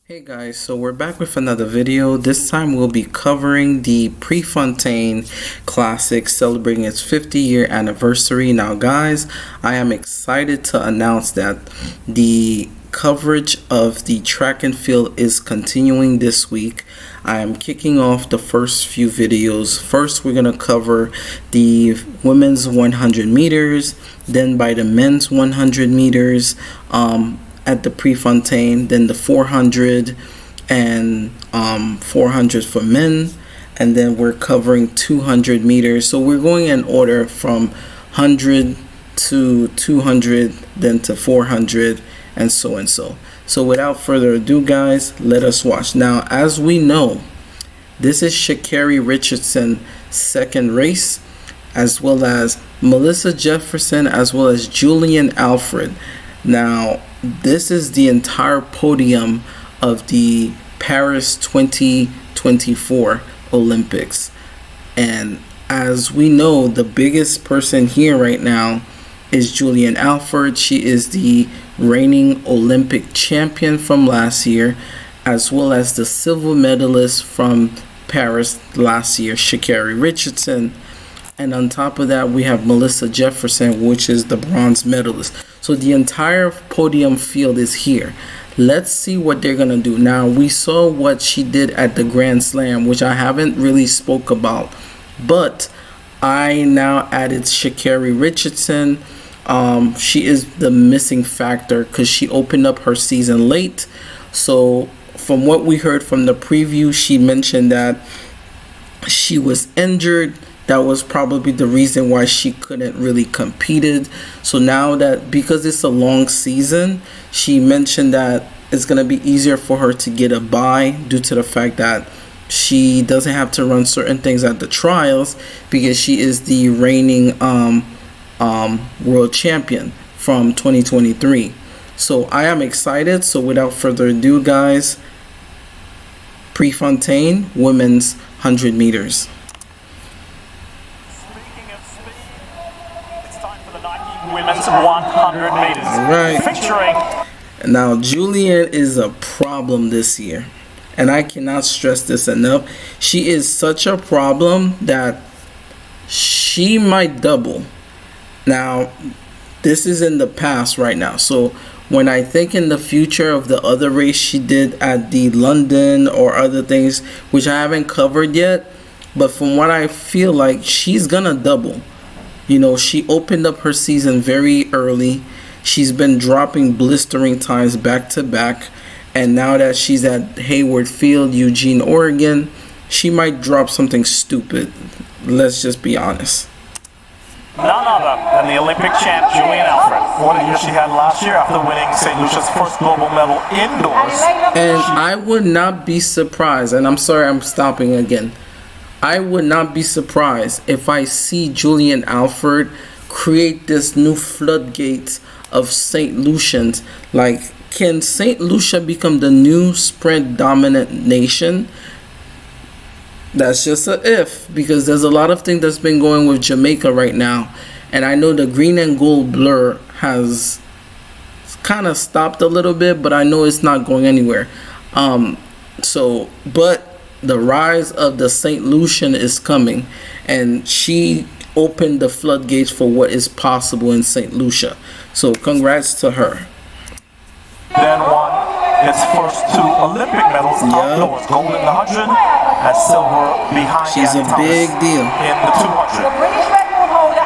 Hey guys, so we're back with another video. This time we'll be covering the Prefontaine Classic celebrating its 50-year anniversary. Now guys, I am excited to announce that the coverage of the track and field is continuing this week. I am kicking off the first few videos. First, we're going to cover the women's 100 meters, then by the men's 100 meters, at the Prefontaine, then the 400 and 400 for men, and then we're covering 200 meters. So we're going in order from 100 to 200, then to 400, and so and so. So without further ado guys, let us watch. Now as we know, this is Sha'Carri Richardson's second race, as well as Melissa Jefferson, as well as Julien Alfred. Now this is the entire podium of the Paris 2024 Olympics, and as we know, the biggest person here right now is Julien Alfred. She is the reigning Olympic champion from last year, as well as the silver medalist from Paris last year, Sha'Carri Richardson. And on top of that, we have Melissa Jefferson, which is the bronze medalist. So the entire podium field is here. Let's see what they're going to do. Now, we saw what she did at the Grand Slam, which I haven't really spoke about. But I now added Sha'Carri Richardson. She is the missing factor because she opened up her season late. So from what we heard from the preview, she mentioned that she was injured. That was probably the reason why she couldn't really competed. So now that, because it's a long season, she mentioned that it's going to be easier for her to get a bye due to the fact that she doesn't have to run certain things at the trials because she is the reigning world champion from 2023. So I am excited. So without further ado guys, Prefontaine women's 100 meters. Women's 100 meters. All right. Featuring. Now, Julien is a problem this year, and I cannot stress this enough. She is such a problem that she might double. Now, this is in the past right now. So when I think in the future of the other race she did at the London or other things, which I haven't covered yet, but from what I feel like, she's gonna double. You know, she opened up her season very early. She's been dropping blistering times back to back. And now that she's at Hayward Field, Eugene, Oregon, she might drop something stupid. Let's just be honest. None other than the Olympic champ, Julien Alfred. What a year she had last year after winning St. Lucia's first global medal indoors. And I would not be surprised, and I'm sorry I'm stopping again. I would not be surprised if I see Julien Alfred create this new floodgates of St. Lucians. Like, can St. Lucia become the new sprint dominant nation? That's just a if, because there's a lot of things that's been going with Jamaica right now. And I know the green and gold blur has kind of stopped a little bit, but I know it's not going anywhere. But the rise of the St. Lucian is coming, and she opened the floodgates for what is possible in St. Lucia. So congrats to her. Then won its first two Olympic medals outdoors, gold in the 100 and silver behind. She's a big deal in the 200.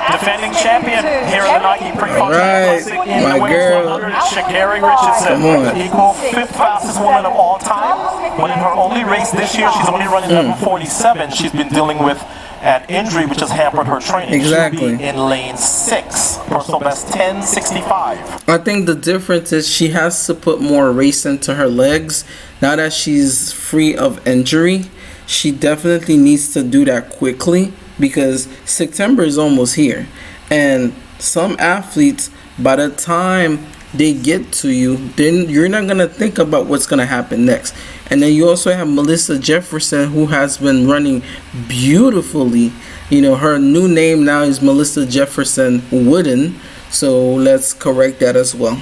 Defending champion here in the Nike Prefontaine Classic in my the women's girl 100, Sha'Carri Richardson, equal fifth fastest woman of all time. But in her only race this year, she's only running number 47. She's been dealing with an injury which has hampered her training. Exactly. She'll be in lane 6. Personal best 10:65. I think the difference is she has to put more race into her legs. Now that she's free of injury, she definitely needs to do that quickly, because September is almost here, and some athletes, by the time they get to you, then you're not going to think about what's going to happen next. And then you also have Melissa Jefferson, who has been running beautifully. You know, her new name now is Melissa Jefferson-Wooden, so let's correct that as well.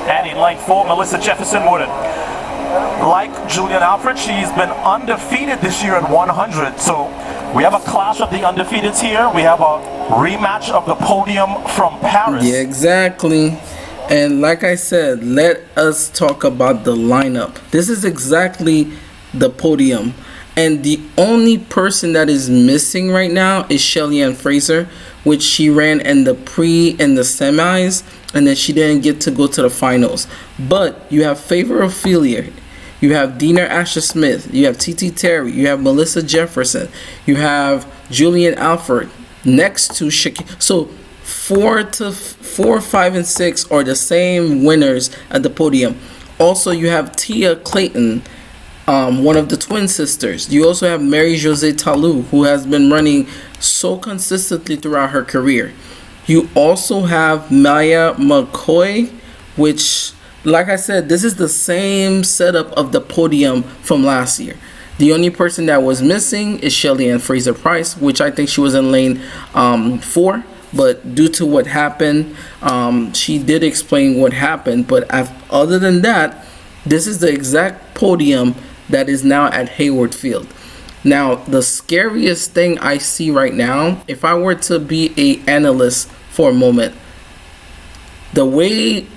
And in lane 4, Melissa Jefferson-Wooden. like Julien Alfred, she's been undefeated this year at 100. So we have a clash of the undefeateds here. We have a rematch of the podium from Paris. Yeah, exactly. And like I said, let us talk about the lineup. This is exactly the podium. And the only person that is missing right now is Shelly-Ann Fraser, which she ran in the and the semis, and then she didn't get to go to the finals. But you have Favor Ophelia, you have Dina Asher-Smith, you have TT Terry, you have Melissa Jefferson, you have Julien Alfred next to Sha'Carri. So 4, 5, and 6 are the same winners at the podium. Also, you have Tia Clayton, one of the twin sisters. You also have Mary Jose Talou, who has been running so consistently throughout her career. You also have Maya McCoy, which, like I said, this is the same setup of the podium from last year. The only person that was missing is Shelly-Ann Fraser Price, which I think she was in lane 4. But due to what happened, she did explain what happened. But other than that, this is the exact podium that is now at Hayward Field. Now, the scariest thing I see right now, if I were to be an analyst for a moment, the way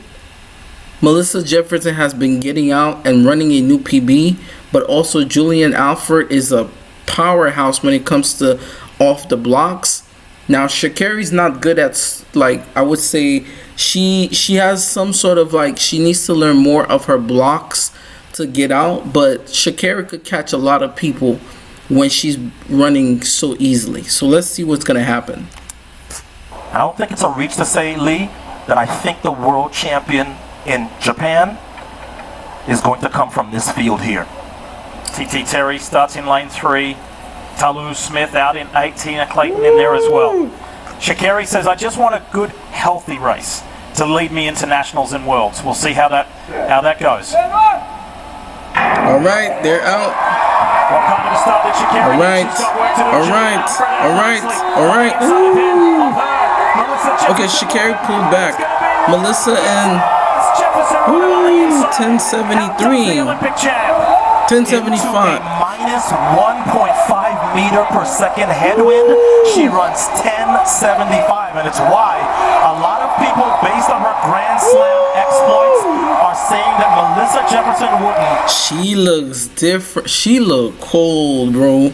Melissa Jefferson has been getting out and running a new PB, but also Julien Alfred is a powerhouse when it comes to off the blocks. Now, Sha'Carri's not good at, like, I would say she has some sort of, like, she needs to learn more of her blocks to get out, but Sha'Carri could catch a lot of people when she's running so easily. So let's see what's going to happen. I don't think it's a reach to say, Lee, that I think the world champion in Japan is going to come from this field here. TT Terry starts in lane 3. Talou Smith out in 8. Tina Clayton in there as well. Sha'Carri says, I just want a good, healthy race to lead me into nationals and worlds. We'll see how that goes. All right, they're out. What kind of a start did Sha'Carri? All right. Okay, Sha'Carri pulled back. Melissa and 1073. 1075. Minus 1.5 meter per second headwind. She runs 1075, and it's why a lot of people, based on her Grand Slam exploits, are saying that Melissa Jefferson-Wooden. She looks different. She look cold, bro.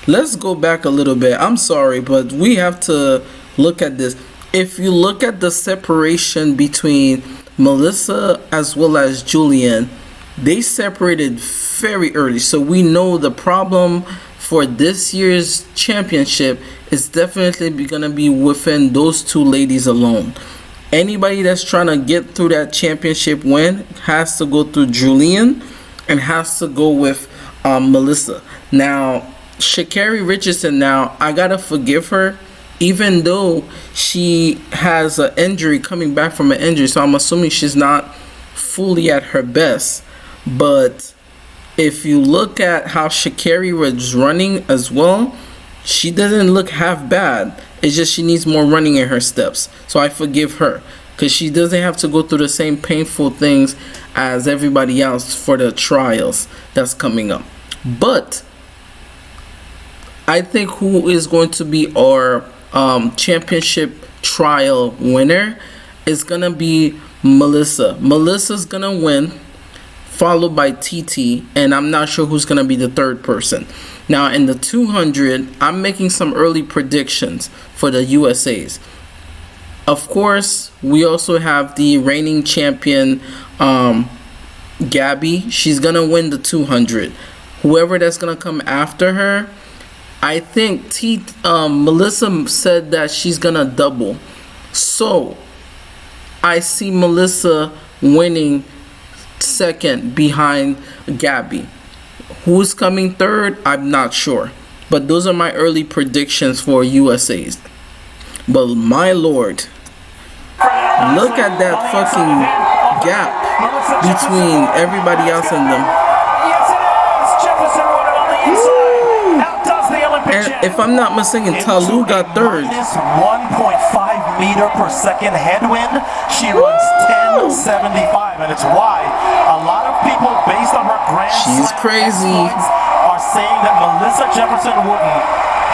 Let's go back a little bit. I'm sorry, but we have to look at this. If you look at the separation between Melissa as well as Julien, they separated very early. So we know the problem for this year's championship is definitely going to be within those two ladies alone. Anybody that's trying to get through that championship win has to go through Julien and has to go with Melissa. Now, Sha'Carri Richardson, now, I got to forgive her, even though she has an injury, coming back from an injury. So I'm assuming she's not fully at her best. But if you look at how Sha'Carri was running as well, she doesn't look half bad. It's just she needs more running in her steps. So I forgive her because she doesn't have to go through the same painful things as everybody else for the trials that's coming up. But I think who is going to be our championship trial winner is going to be Melissa. Melissa's going to win, followed by TT, and I'm not sure who's going to be the third person. Now, in the 200, I'm making some early predictions for the USAs. Of course, we also have the reigning champion, Gabby. She's going to win the 200. Whoever that's going to come after her, I think Melissa said that she's going to double. So, I see Melissa winning second behind Gabby. Who's coming third? I'm not sure. But those are my early predictions for USAs. But my lord, look at that fucking gap between everybody else and them. And if I'm not mistaken, Talou got third. Minus 1.5 meter per second headwind. She runs 10.75, and it's why a lot of people, based on her Grand She's Slam crazy. exploits, are saying that Melissa Jefferson-Wooden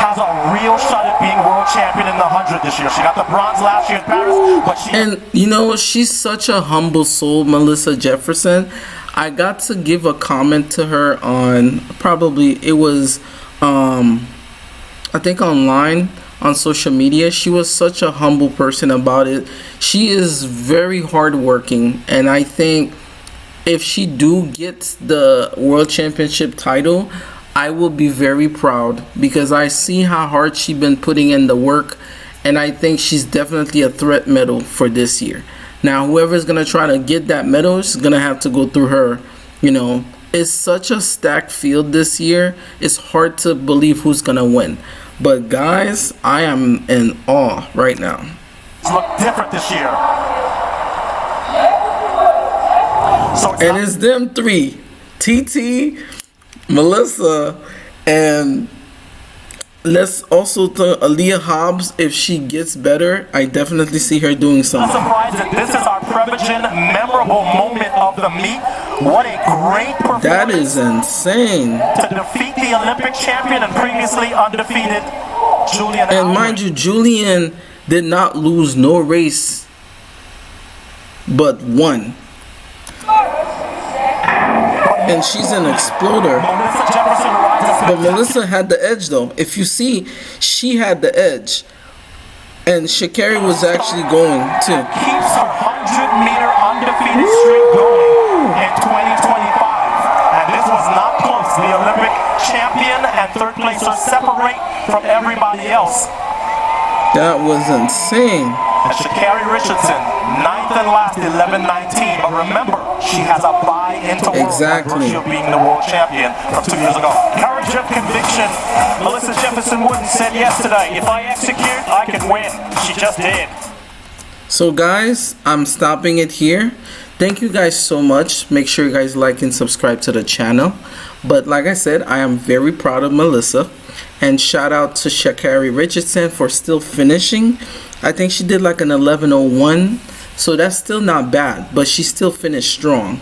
has a real shot at being world champion in the 100 this year. She got the bronze last year in Paris, but And you know, she's such a humble soul, Melissa Jefferson. I got to give a comment to her on it was I think online on social media. She was such a humble person about it. She is very hardworking, and I think if she do get the world championship title, I will be very proud because I see how hard she's been putting in the work, and I think she's definitely a threat medal for this year. Now, whoever's going to try to get that medal is going to have to go through her. You know, it's such a stacked field this year. It's hard to believe who's going to win. But, guys, I am in awe right now. look different this year. So And it's them three. TT, Melissa, and let's also tell Aaliyah Hobbs, if she gets better, I definitely see her doing not something. surprised that this is our Prefontaine memorable moment of the meet. What a great performance That is insane. to defeat the Olympic champion and previously undefeated Julien And Alfred. mind you, Julien did not lose no race but one. And she's an exploder. Melissa Jefferson rises But Melissa had the edge though. If you see, she had the edge. And Sha'Carri was actually going too. keeps her 100-meter undefeated streak going in 2025. And this was not close. The Olympic champion and third placer separate from everybody else. That was insane. And Sha'Carri Richardson, 9th and last, 11-19. But remember, she has a bye into world Exactly. of being the world champion from 2 years ago. Courage of conviction. Melissa Jefferson-Wooden said yesterday, if I execute, I can win. She just did. So guys, I'm stopping it here. Thank you guys so much. Make sure you guys like and subscribe to the channel. But like I said, I am very proud of Melissa. And shout out to Sha'Carri Richardson for still finishing. I think she did like an 11:01. So that's still not bad. But she still finished strong.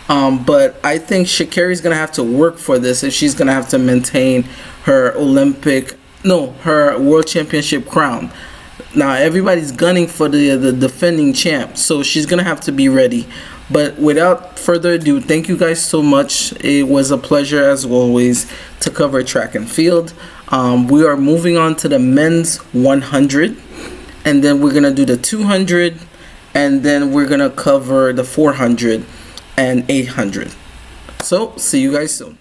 But I think Sha'Carri's going to have to work for this if she's going to have to maintain her her world championship crown. Now everybody's gunning for the defending champ, so she's gonna have to be ready. But without further ado, thank you guys so much. It was a pleasure as always to cover track and field. We are moving on to the men's 100, and then we're gonna do the 200, and then we're gonna cover the 400 and 800. So see you guys soon.